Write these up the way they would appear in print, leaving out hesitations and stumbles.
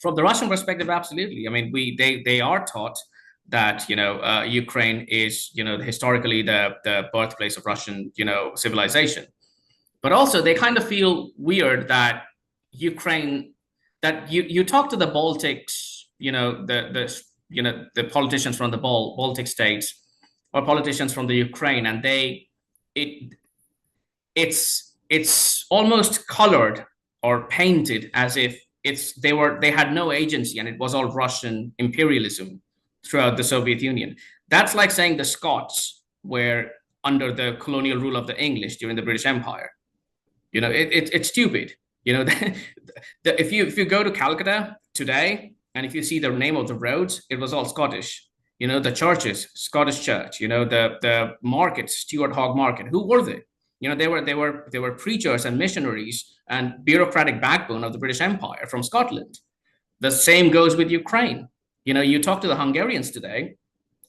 From the Russian perspective, absolutely. I mean, they are taught that Ukraine is historically the birthplace of Russian civilization, but also they kind of feel weird that Ukraine that you talk to the Baltics, the politicians from the Baltic states or politicians from the Ukraine, and it it's almost colored or painted as if they had no agency and it was all Russian imperialism throughout the Soviet Union. That's like saying the Scots were under the colonial rule of the English during the British Empire. It's stupid. If you go to Calcutta today and if you see the name of the roads, it was all Scottish. The churches, Scottish Church. The markets, Stuart Hogg Market. Who were they? They were preachers and missionaries and bureaucratic backbone of the British Empire from Scotland. The same goes with Ukraine. You talk to the Hungarians today,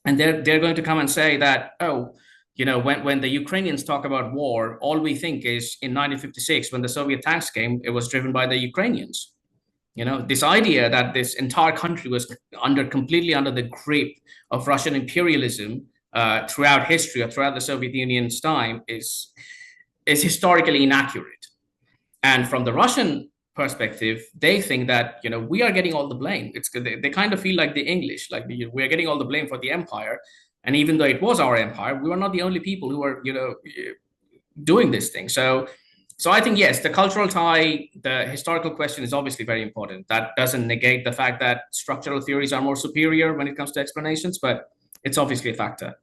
and they're going to come and say that, oh, when the Ukrainians talk about war, all we think is in 1956 when the Soviet tanks came, it was driven by the Ukrainians. This idea that this entire country was completely under the grip of Russian imperialism throughout history or throughout the Soviet Union's time is historically inaccurate. And from the Russian perspective, they think that we are getting all the blame. They kind of feel like the English, like we are getting all the blame for the empire. And even though it was our empire, we were not the only people who were doing this thing. So I think, yes, the cultural tie, the historical question is obviously very important. That doesn't negate the fact that structural theories are more superior when it comes to explanations, but it's obviously a factor.